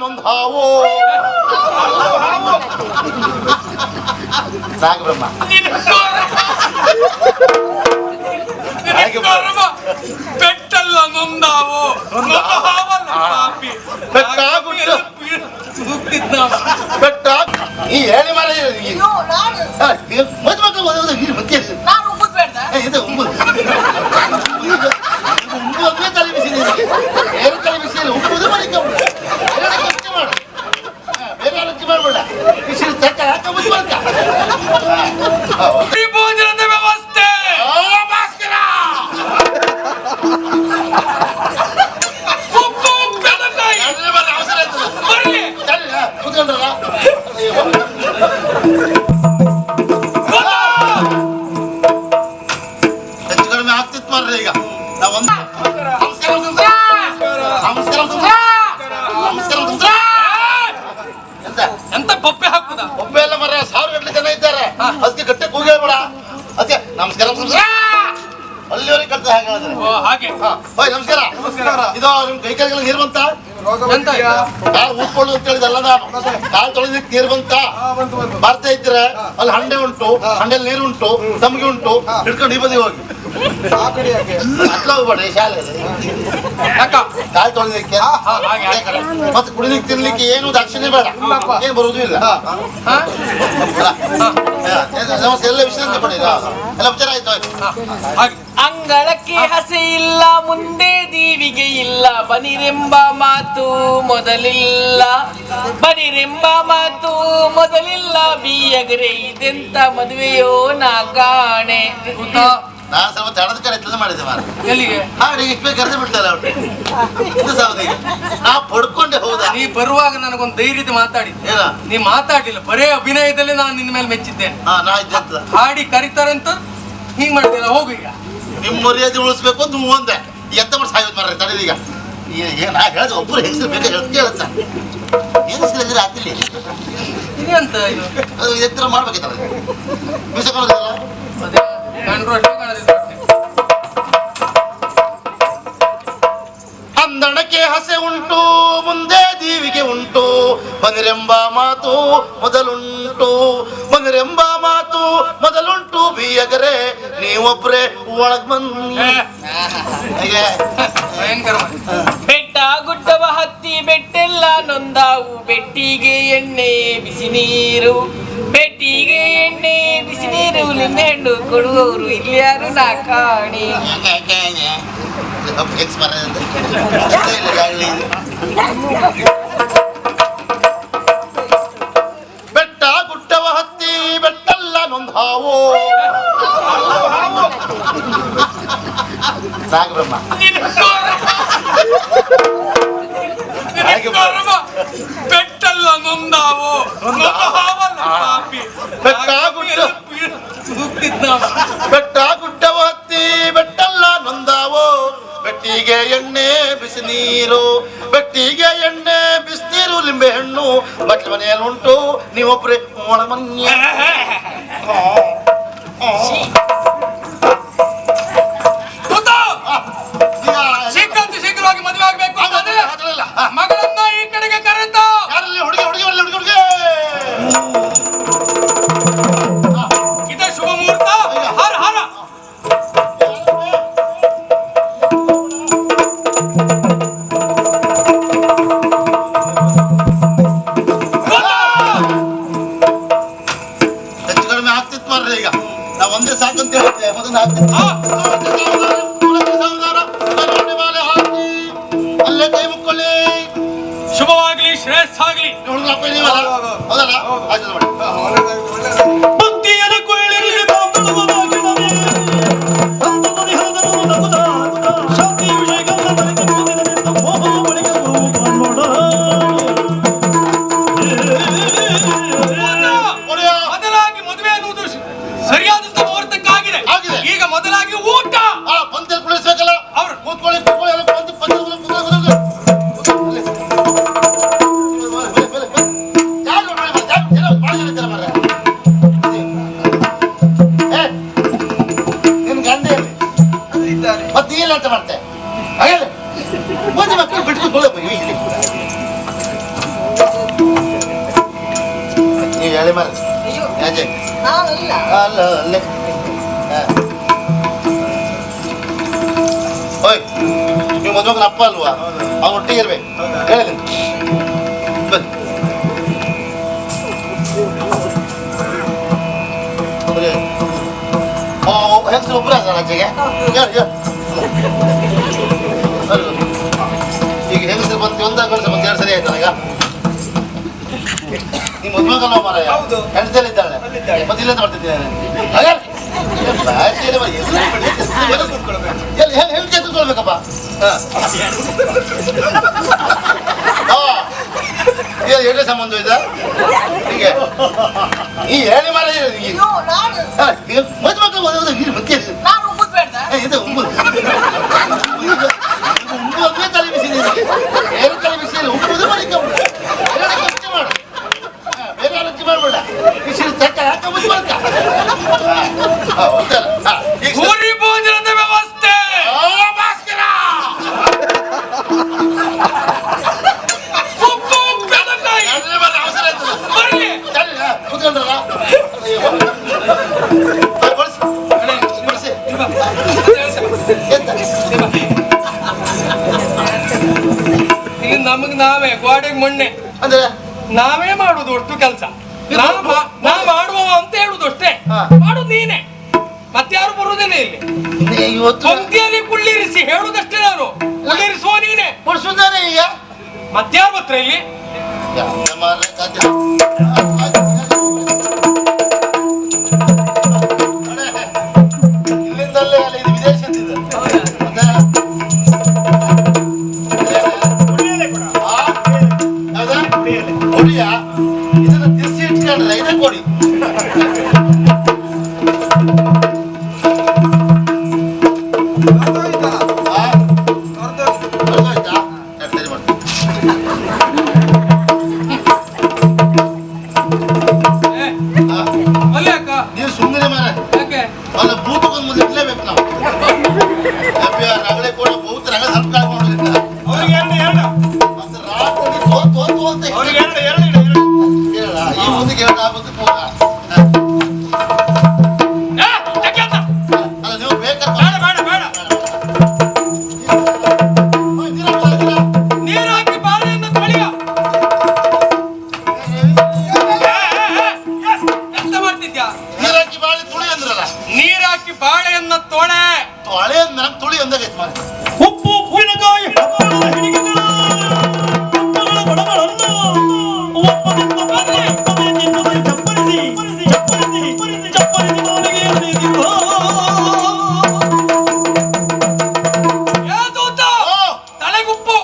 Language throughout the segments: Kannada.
ನೊಂದಾವೋ ನಾಗಬ್ರಹ್ಮ ಪೆಟ್ಟಲ್ಲ ನೊಂದಾವೋ ಬೆಟ್ಟ ಈ ಹೇಳಿ ಮಾರ ಮದುವೆ ತಲೆ ಬಿಸಿ ಏನು ತಲೆ ಬಿಸಿ ಉಪ್ಪುದು ಮಾಡಿಕ ಮಾಡು ಬೇರೆ ರುಚಿ ಮಾಡ್ಬೇಡ ಬಿಸಿ ತಕ್ಕ ಹಾಕ ಮುದ್ದು ಮಾಡ್ಕ ಭೋಜನದ ವ್ಯವಸ್ಥೆ ಹೆಚ್ಚು ಕಡಿಮೆ ಆಗ್ತಿತ್ತು ಮಾರ್ರೆ ಈಗ ನಾವೊಂದು ಎಂತ ಬೊಬ್ಬೆ ಹಾಕುದ ಒಬ್ಬ ಎಲ್ಲ ಮರ 1000 ಗಟ್ಟಲೆ ಜನ ಇದ್ದಾರೆ ಅದಕ್ಕೆ ಗಟ್ಟೆ ಕೂಗೇಳ್ಬೇಡ ಅದಕ್ಕೆ ನಮಸ್ಕಾರ ಅಲ್ಲಿವರೆಗೆ ಕಟ್ಟ ಹಾಗೆ ಹೇಳಿದ್ರೆ ಹಾಗೆ ಹೋಯ್ ನಮಸ್ಕಾರ ಇದು ನಿಮ್ ಕೈ ಕಾಲಿಗೆಲ್ಲ ನೀರು ಬಂತ ಕಾಲು ಊದ್ಕೊಳ್ಳು ಅಂತ ಹೇಳಿದಲ್ಲ ನಾನು ಕಾಲು ತೊಳೆದಕ್ಕೆ ನೀರು ಬಂತ ಬರ್ತಾ ಇದ್ರೆ ಅಲ್ಲಿ ಹಂಡೆ ಉಂಟು ಹಂಡೆಲ್ಲಿ ನೀರು ಉಂಟು ತಮ್ಗೆ ಉಂಟು ಹಿಡ್ಕೊಂಡು ಈ ಬದಿ ಹೋಗಿ ಅಟ್ಲ ಹೋಗ್ಬೇಡ ಶಾಲೆಯಲ್ಲಿ ಕಾಲು ತೊಳೆದಕ್ಕೆ ಮತ್ತೆ ಕುಡಿಲಿಕ್ಕೆ ತಿನ್ಲಿಕ್ಕೆ ಏನು ದಕ್ಷಿಣೆ ಬೇಡ ಏನು ಬರುವುದೂ ಇಲ್ಲ ಎಲ್ಲ ವಿಶ್ರಾಂತಿ ಪಡೀರ ಎಲ್ಲ ಉಪಚಾರ ಆಯ್ತು ಅಂಗಳಕ್ಕೆ ಹಸೆ ಇಲ್ಲ ಮುಂದೆ ದೀವಿಗೆ ಇಲ್ಲ ಬನಿರೆಂಬ ಮಾತು ಮೊದಲಿಲ್ಲ ಬನಿರೆಂಬ ಮಾತು ಮೊದಲಿಲ್ಲ ಬಿಯಗರೆ ಇದೆಂತ ಮದುವೆಯೋ ನಾ ಕಾಣೆ ನಾನು ಸ್ವಲ್ಪ ತಡದ ಕರೆ ಮಾಡಿದ್ದೆ ಮಾರ ಎಲ್ಲಿಗೆ ಹಾಡಿಗೆ ಇಟ್ಬೇಕು ಕರೆದು ಬಿಡ್ತಾರೆ ಅವ್ರು ಇದು ಸೌದಿಗೆ ನಾ ಪಡ್ಕೊಂಡೆ ಹೌದಾ ನೀ ಬರುವಾಗ ನನಗೊಂದು ಧೈರ್ಯದ ಮಾತಾಡಿ ಏನ ನೀ ಮಾತಾಡ್ಲಿಲ್ಲ ಬರೇ ಅಭಿನಯದಲ್ಲಿ ನಾನು ನಿನ್ನ ಮೇಲೆ ಮೆಚ್ಚಿದ್ದೇನೆ ನಾ ಇದ್ದ ಹಾಡಿ ಕರಿತಾರಂತ ಹಿಂಗ್ ಮಾಡ್ತೀರ ಹೋಗು ಈಗ ನಿಮ್ ಮರ್ಯಾದೆ ಉಳಿಸ್ಬೇಕು ಅಂತ ನೀವು ಒಂದೆ ಎಂತ ಮಾಡಿ ಸಾಯೋದು ಮಾರ್ರೆ ತಡೆದೀಗ ನಾ ಹೇಳಿದ ಒಬ್ಬರು ಹೆಂಗಸರು ಬೇಕಾ ಕೇಳುತ್ತ ಹೆಂಗಸರು ಅಂದ್ರೆ ಆಗ್ತಿಲ್ಲ ಇದೆಂತ ಇದು ಅದು ಎತ್ತರ ಮಾಡ್ಬೇಕಿತ್ತಲ್ಲ ಮೀಸಕೊಳ್ಳೋದಲ್ಲ ಅದೇ ಕಂಡ್ರು ಅಷ್ಟೇ ಕಾಣದಿಲ್ಲ ಅಂದಣಕ್ಕೆ ಹಸೆ ಉಂಟು ಮುಂದೆ ದೀವಿಗೆ ಉಂಟು ಬನಿರೆಂಬ ಮಾತು ಮೊದಲುಂಟು ಬನಿರೆಂಬ ಮಾತು ಮೊದಲುಂಟು ಬಿಯಗರೆ ನೀವೊಬ್ರೆ ಒಳಗ್ ಬನ್ನಿ ಭಯಂಕರ ಬೆಟ್ಟ ಗುಡ್ಡವ ಹತ್ತಿ ಬೆಟ್ಟೆಲ್ಲ ನೊಂದಾವು ಬೆಟ್ಟಿಗೆ ಎಣ್ಣೆ ಬಿಸಿ ನೀರು ಬೆಟ್ಟಿಗೆ ಎಣ್ಣೆ ಬಿಸಿ ನೀರು ನಿನ್ನೆಹಣ್ಣು ಕೊಡುವವರು ಇಲ್ಲಿ ಯಾರು ನಾ ಕಾಣಿ ಬೆಟ್ಟ ಗುಡ್ಡವ ಹತ್ತಿ ಬೆಟ್ಟಲ್ಲ ನೊಂದಾವೋ ನಾಗಬ್ರಹ್ಮ ಪೆಟ್ಟಲ್ಲ ನೊಂದಾವೋ ಬೆಟ್ಟ ಗುಡ್ಡವ ಹತ್ತಿ ಬೆಟ್ಟಲ್ಲ ನೊಂದಾವೋ ಬೆಟ್ಟಿಗೆ ಎಣ್ಣೆ ಬಿಸಿ ನೀರು ಬೆಟ್ಟಿಗೆ ಎಣ್ಣೆ ಬಿಸಿನೀರು ಲಿಂಬೆ ಹಣ್ಣು ಬಟ್ಲ ಮನೆಯಲ್ಲಿ ಉಂಟು ನೀವೊಬ್ರೆ ಒಳಮನ್ಯ ಶೀಘ್ರವಾಗಿ ಮದುವೆ ಆಗ್ಬೇಕು ಮಗಳನ್ನ ಈ ಕಡೆಗೆ ಕರೆದ ಯಾರಲ್ಲಿ ಹುಡುಗಿ ಹುಡುಗಿ ಹುಡುಗಿ ಹುಡುಗಿ ಇದೇ ಶುಭ ಮುಹೂರ್ತ ಹರ ಹರ ಹೆಚ್ಚು ಕಡಿಮೆ ಆಗ್ತಿತ್ತು ಮಾರ್ರೆ ಈಗ ನಾ ಒಂದೇ ಸಾಕಂತ ಹೇಳಿದ್ದೆ ಮೊದಲು ಆಗ್ತಿತ್ತು ಅಲ್ಲೇ ಕೈ ಮುಕ್ಕೊಳ್ಳಿ ಶುಭವಾಗ್ಲಿ ಶ್ರೇಷ್ಠ ಆಗ್ಲಿ ಹುಡುಗ ಹೌದಲ್ಲ ಆಯ್ತು ನೋಡಿ ಮೊದಲಾಗಿ ಮದುವೆ ಅನ್ನುವುದು ಸರಿಯಾದಂತ ಮುಹೂರ್ತಕ್ಕಾಗಿದೆ ಈಗ ಮೊದಲಾಗಿ ಊಟ ಪಂಚಲ್ ಕುಳಿಸ್ಬೇಕಲ್ಲ ಅವ್ರು ಕೂತ್ಕೊಳ್ಳಿ ಹೇಳಿ ಮಾರ ಯಾಕೆ ಅಲ್ಲ ಅಲ್ಲೇ ಓಯ್ ನೀವು ಮದುವೆ ಅಪ್ಪ ಅಲ್ವಾ ಅವ್ನು ಒಟ್ಟಿಗೆ ಇರ್ಬೇಕು ಹೇಳಿ ಬನ್ನಿ ಹೆಸರು ಒಬ್ಬರು ಅದ ಆಚೆಗೆ ಈಗ ಹೆಂಗಸರು ಬಂತು ಒಂದ ಗಂಡಸ ಬಂತು 2 ಸರಿ ಆಯ್ತಲ್ಲ ಈಗ ನಿಮ್ಮ ಮದುವೆಗಲ್ಲ ಮಾರಾಯ ಹೆಂಡತಿಯಲ್ಲಿ ಇದ್ದಾಳೆ ಮತ್ತೆ ಇಲ್ಲಂತ ಮಾಡ್ತಿದ್ದೇನೆ ಹೆಂಡತಿ ಎತ್ಕೊಳ್ಬೇಕಪ್ಪ ಎರಡೇ ಸಂಬಂಧ ಇದೆ ಹೀಗೆ ಈ ಹೇಳಿ ಮಾರಾಯ ಮದುವೆ ಮತ್ತೆ ಇದು ಉಂಬು ಒಂದೇ ತಲೆ ಬಿಸಿ ಏನು ತಲೆ ಬಿಸಿ ಇಲ್ಲ ಉಂಬುದು ಮಾಡಿಕ ಮಾಡು ಬೇರೆ ರುಚಿ ಮಾಡ್ಬೇಡ ಬಿಸಿ ತಕ್ಕ ಹಾಕ ಮುದ್ದು ಮಾಡ್ಕ ಭೂರಿ ಭೋಜನದ ವ್ಯವಸ್ಥೆ ಅವಸರ ಕೂತ್ಕೊಂಡ್ರಲ್ಲ ಈಗ ನಮಗ್ ನಾವೇ ಗೋಡೆಗೆ ಮೊನ್ನೆ ಅಂದ್ರೆ ನಾವೇ ಮಾಡುದು ಒಟ್ಟು ಕೆಲಸ ನಾ ಮಾಡುವ ಅಂತ ಹೇಳುದು ಅಷ್ಟೇ ಮಾಡುದು ನೀನೆ ಮತ್ತಾರು ಬರುವುದಿಲ್ಲ ಇಲ್ಲಿ ಇವತ್ತು ಪಂಕ್ತಿಯಲ್ಲಿ ಕುಳ್ಳಿರಿಸಿ ಹೇಳುದಷ್ಟೇ ನಾನು ಕುಳ್ಳಿರಿಸುವ ನೀನೆ ಕೊಡ್ಸುತ್ತಾನೆ ಈಗ ಮತ್ತಾರು ಬತ್ರ ಇಲ್ಲಿ ಇಲ್ಲಿಂದಲ್ಲೇ ಅಲ್ಲ ಇದು ವಿದೇಶದಿದೆ ಕೊಡಿಯ ಇದನ್ನ ತಿರ್ಸಿ ಇಟ್ಕೊಂಡ್ರೆ ಇದೇ ಕೊಡಿ ನೀವು ಸುಮ್ಮನೆ ಮಾರ ಅಲ್ಲ ಭೂತಕ್ಕೊಂದು ಮುಂದೆ ಇಡ್ಲೇಬೇಕು ನಾವು ರಗಳೆ ಕೂಡ ಭೂತ ರಗಳೆ ಸ್ವಲ್ಪ ಕಳ್ಕೊಂಡಿಲ್ಲ ಈ ಮುಂದಕ್ಕೆ ಅಲ್ಲ ನೀವು ಬೇಕಾದ್ರೆ ನೀರು ಹಾಕಿ ಬಾಳೆಯನ್ನು ತೊಳೆಯ ಎಂತ ಮಾಡ್ತಿದ್ಯಾ ನೀರು ಹಾಕಿ ಬಾಳೆ ತುಳಿ ಅಂದ್ರಲ್ಲ ನೀರ್ ಹಾಕಿ ಬಾಳೆಯನ್ನ ತೊಳೆ ತೊಳೆ ನನಗೆ ತುಳಿ ಅಂದಾಗೈತೆ ಮಾರ ಉಪ್ಪು ಉಪ್ಪಿನಕಾಯಿ ತಲೆಗುಪ್ಪು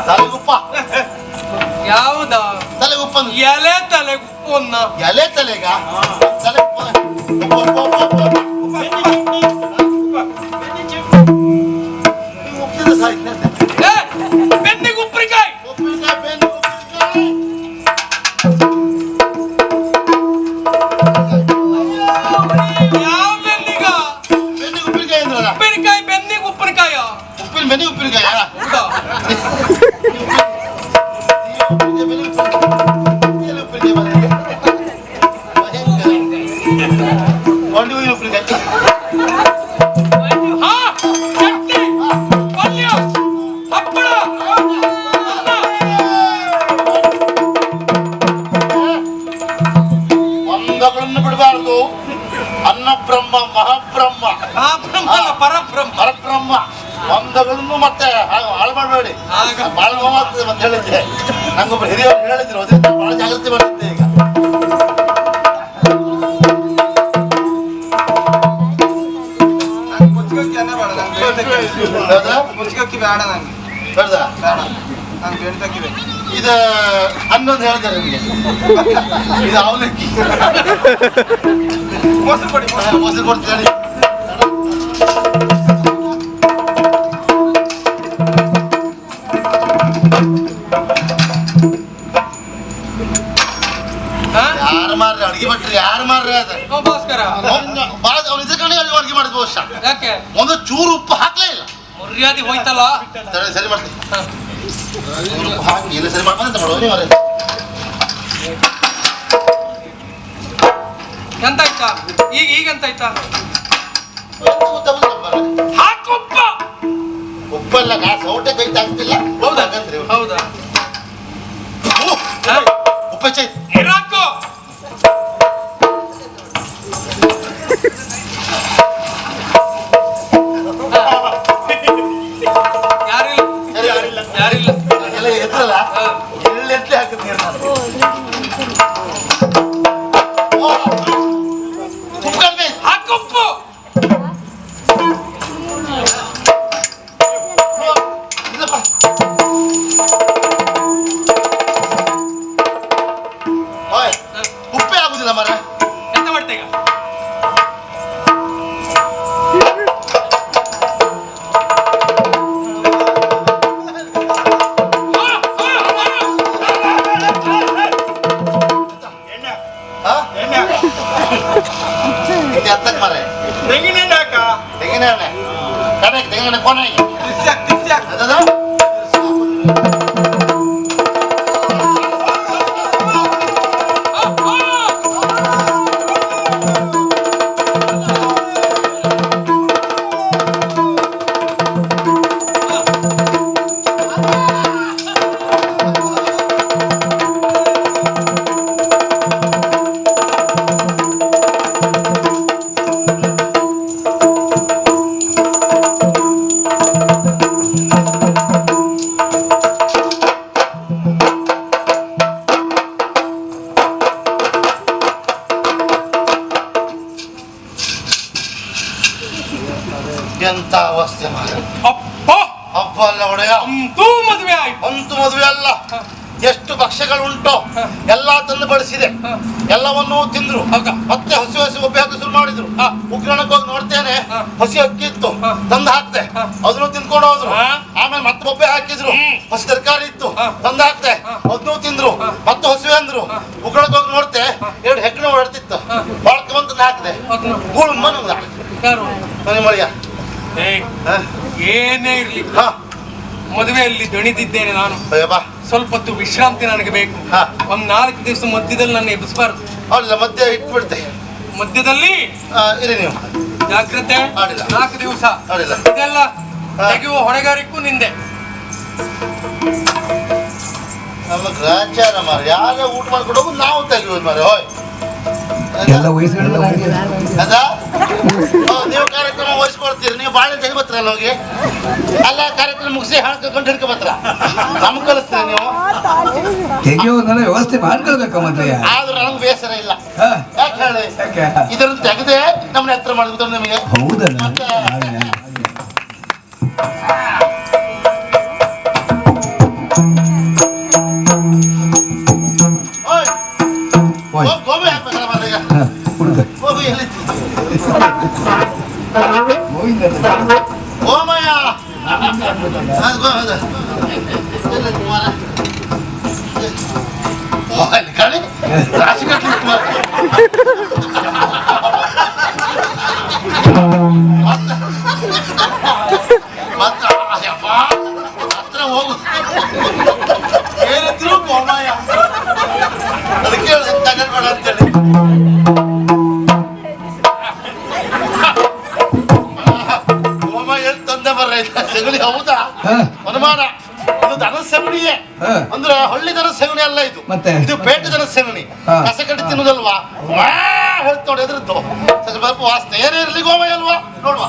ತಲೆಗುಪ್ಪ ಯಾವ್ದ ತಲೆಗುಪ್ಪ ಎಲೆ ತಲೆಗುಪ್ಪು ಅನ್ನ ಎಲೆ ತಲೆಗ ತಲೆಗುಪ್ಪ ಉಪ್ಪಿದ ಸಾಯ್ತು ಬೆನ್ನಿಗೆ ಉಪ್ಪಿನಕಾಯಿ ಉಪ್ಪಿನಕಾಯಿ ಬೆನ್ನು ಉಪ್ಪಿನಕಾಯಿ ಯಾವ ಬೆನ್ನಿಗ ಬೆನ್ನಿಗೆ ಉಪ್ಪಿನಕಾಯಿ ಅಂದ್ರಲ್ಲ ಉಪ್ಪಿನಕಾಯಿ ಬೆನ್ನಿಗೆ ಉಪ್ಪಿನಕಾಯ ಉಪ್ಪಿನ ಬೆನ್ನಿಗೆ ಉಪ್ಪಿನಕಾಯ ಹೌದಾ ಹಾ ಚಟ್ನಿ ಪಲ್ಯ ಹಪ್ಪಳ ಒಂದಗಳನ್ನು ಬಿಡಬಾರದು ಅನ್ನ ಬ್ರಹ್ಮ ಮಹಾಬ್ರಹ್ಮ ಪರಬ್ರಹ್ಮ ಪರಬ್ರಹ್ಮ ಒಂದಗಳನ್ನು ಮತ್ತೆ ಹಾಳು ಮಾಡಬೇಡಿ ಬಹಳ ನೋವಾಗ್ತದೆ ಅಂತ ಹೇಳಿದ್ದೆ ನಂಗೊಬ್ಬರು ಹಿರಿಯವರು ಹೇಳಿದ್ರು ಅದರಿಂದ ಬಹಳ ಜಾಗ್ರತೆ ಮಾಡ್ತಿದ್ದೆ ಈಗ ಇದು ಅನ್ನೊಂದು ಹೇಳ್ತಾರೆ ನಿಮಗೆ ಇದು ಅವಲಕ್ಕಿ ಮೊಸರು ಕೊಡ್ತೀನಿ ಯಾರು ಮಾರ್ರಿ ಅಡಿಗೆ ಭಟ್ರಿ ಯಾರು ಮಾರ್ರಿ ಅದ ಭಾಸ್ಕರ ಅವ್ರು ಇದ್ರ ಕಡೆ ಅಡಿಗೆ ಮಾಡಿದ್ ಬಹುಶಃ ಯಾಕೆ ಒಂದು ಚೂರು ಉಪ್ಪು ಹಾಕ್ಲೇ ಇಲ್ಲ ಮರ್ಯಾದೆ ಹೋಯ್ತಲ್ಲ ಸರಿ ಮಾಡ್ತೀನಿ ಹಾಕಿ ಇಲ್ಲ ಸರಿ ಮಾಡ್ಬಂತ ಮಾಡುವ ನೀವು ಎಂತ ಆಯ್ತಾ ಈಗ ಎಂತ ಆಯ್ತಾ ಗೊತ್ತಾಗುತ್ತಪ್ಪ ಹಾಕೊಪ್ಪ ಉಪ್ಪೆಲ್ಲ ಸೌಟೆ ಕೈ ತಾಗ್ತಿಲ್ಲ ಹೌದಾಗಂತ್ರಿ ಹೌದಾ ಉಪ್ಪೆ ಚೈ ಇರಾಕು ಯಾರಿಲ್ಲ ಎಲ್ಲ ಎತ್ತಲ್ಲ ಎಳ್ಳೆತ್ಲೆ ಹಾಕಿದ್ ನೀರು ಉಪ್ಪು ಕಡಿಮೆ ಹಾಕೊಪ್ಪು ಇಲ್ಲಪ್ಪ ಓಯ್ ಉಪ್ಪೇ ಆಗುದಿಲ್ಲ ಮರ ಎಂತ ಮಾಡ್ತೇಗ ಎತ್ತಕ್ ಮರ ತೆಂಗಿನೆಣ್ಣೆ ಹಾಕ ತೆಂಗಿನ ಎಣ್ಣೆ ಕಣಕ್ಕೆ ತೆಂಗಿನ ಕೊನೆಗೆ ಅದದ ಎಂತ ಅವಸ್ಥೆ ಮಾರ ಅಪ್ಪ ಹಬ್ಬ ಅಲ್ಲ ಒಡೆಯ ಅಂತೂ ಮದುವೆ ಆಯ್ತು ಅಂತೂ ಮದುವೆ ಅಲ್ಲ ಎಷ್ಟು ಭಕ್ಷ್ಯಗಳುಂಟು ಎಲ್ಲಾ ತಂದು ಬಡಿಸಿದೆ ಎಲ್ಲವನ್ನೂ ತಿಂದ್ರು ಹೌದಾ? ಮತ್ತೆ ಹಸಿ ಒಬ್ಬೆ ಹಾಕಿ ಶುರು ಮಾಡಿದ್ರು ಹಾ. ಉಗ್ರಾಣಕ್ಕೆ ಹೋಗಿ ನೋಡ್ತೇನೆ ಹಾ. ಹಸಿ ಅಕ್ಕಿ ಇತ್ತು ಹಾ. ತಂದು ಹಾಕ್ದೆ ಅದನ್ನು ತಿನ್ಕೊಂಡು ಹೋದ್ರು ಹಾ. ಆಮೇಲೆ ಮತ್ತೆ ಒಬ್ಬೆ ಹಾಕಿದ್ರು ಹಸಿ ತರಕಾರಿ ಇತ್ತು ಹಾ. ತಂದು ಹಾಕ್ದೆ ಅದನ್ನು ತಿಂದ್ರು ಮತ್ತೆ ಹಸಿವೆ ಅಂದ್ರು ಉಗ್ರಾಣಕ್ಕೆ ಹೋಗಿ ನೋಡ್ತೆ ಎರಡು ಹೆಗ್ಗಣ ಓಡಾಡ್ತಿತ್ತು ಬಾಳ್ಕ ಬಂತ ಹಾಕ್ದೆ ಅದ್ನ ಗೂಳು ಮನಂದ ಯಾರು ಮನೆ ಮಳಿಯ ಏಯ್, ಏನೇ ಇರ್ಲಿ ಹಾ ಮದುವೆಯಲ್ಲಿ ದಣಿದಿದ್ದೇನೆ ನಾನು ಅಯ್ಯ ಬಾ ಸ್ವಲ್ಪ ಹೊತ್ತು ವಿಶ್ರಾಂತಿ ನನಗೆ ಬೇಕು ಹಾ. ಒಂದ್ 4 ದಿವಸ ಮಧ್ಯದಲ್ಲಿ ನನ್ನ ಎಬ್ಬಿಸಬಾರ್ದು ಅವಳಿಲ್ಲ ಮಧ್ಯೆ ಇಟ್ಬಿಡ್ತೆ ಮಧ್ಯದಲ್ಲಿ ಇರಿ ನೀವು ಜಾಗ್ರತೆ ಅಡ್ಡಿಲ್ಲ. 4 ದಿವಸ ಅಡ್ಡಿಲ್ಲ. ಇದೆಲ್ಲ ಹಾ. ತೆಗೆಯುವ ಹೊಣೆಗಾರಿಕ್ಕೂ ನಿಂದೆ ನಮ್ಮ ಗ್ರಾಚಾರ ಮಾರ ಯಾರ ಊಟ ಮಾಡ್ಕೊಂಡು ಹೋಗುದು ನಾವು ತೆಗಿಯೋದು ಮಾರ ಹೋಯ್ ಎಲ್ಲ ವಯಸ್ಸುಗಳೆಲ್ಲ ಮುಗಿದಿದೆ. ಅದ ನೀವು ಕಾರ್ಯಕ್ರಮ ವಹಿಸ್ಕೊಡ್ತೀರಿ ನೀವು ಬಾಳೆ ತೆಗಿ ಬತ್ರಲ್ಲ ಹೋಗಿ ಅಲ್ಲ ಕಾರ್ಯಕ್ರಮ ಮುಗಿಸಿ ಹಾಕೊಂಡು ಹಿಡ್ಕೊ ಬತ್ರ ನಮ್ಗೆ ಕಲಿಸ್ತೀರಿ ನೀವು ತೆಗೆಯೋದನ್ನ ವ್ಯವಸ್ಥೆ ಮಾಡ್ಕೊಳ್ಬೇಕ ಮತ್ತೆ ಆದ್ರೂ ನಮ್ಗೆ ಬೇಸರ ಇಲ್ಲ ಹಾ, ಯಾಕೆ ಹೇಳಿ ಯಾಕೆ? ಇದನ್ನು ತೆಗೆದೇ ನಮ್ಮನ್ನ ಹತ್ರ ಮಾಡಿದ್ರು ನಿಮಗೆ ಹೌದಲ್ಲ ಮತ್ತೆ ಹಾಗೆ. ಓಯ್ ಓಯ್. ಗೋಬಿ ಹಾಕ್ಬೇಕಲ್ಲ ಮಾರ ಈಗ ಹಾ, ಹುಡುಗ ಗೋಬಿ ಎಲ್ಲಿ ಗೋವಿಂದ ಗೋಮಯ ಅದು ಹೌದು ಎಲ್ಲಿತ್ತು ಮಾರ ಅಲ್ಲಿ ಕಣಿ ರಾಶಿ ಕಟ್ಲಿಕ್ಕೆ ಮಾರ ಮತ್ತೆ ಅಯ್ಯಪ್ಪ ಹತ್ರ ಹೋಗು ಏನಿದ್ರು ಗೋಮಯ ಅದಕ್ಕೆ ಹೇಳಿದೆ ತಗೊಂಡ್ಬೇಡ ಅಂತೇಳಿ ಗೋಮಯ ತಂದೆ ಬರ್ರ ಸಗಣಿ ಹೌದಾ ಹಾ. ಅನುಮಾನ ಇದು ದನದ ಸಗಣಿಯೇ ಹಾ. ಅಂದ್ರೆ ಹಳ್ಳಿ ದನದ ಸಗಣಿ ಅಲ್ಲ ಇದು ಮತ್ತೆ? ಇದು ಪೇಟೆ ದನದ ಸಗಣಿ ಹಾ. ಕಸ ಕಡ್ಡಿ ತಿನ್ನುದಲ್ವಾ ಹೇಳ್ತ ನೋಡಿ ಎದ್ರದ್ದು ಸ್ವಲ್ಪ ವಾಸನೆ ಏನೇ ಇರ್ಲಿ ಗೋಮಯ ಅಲ್ವಾ ನೋಡುವ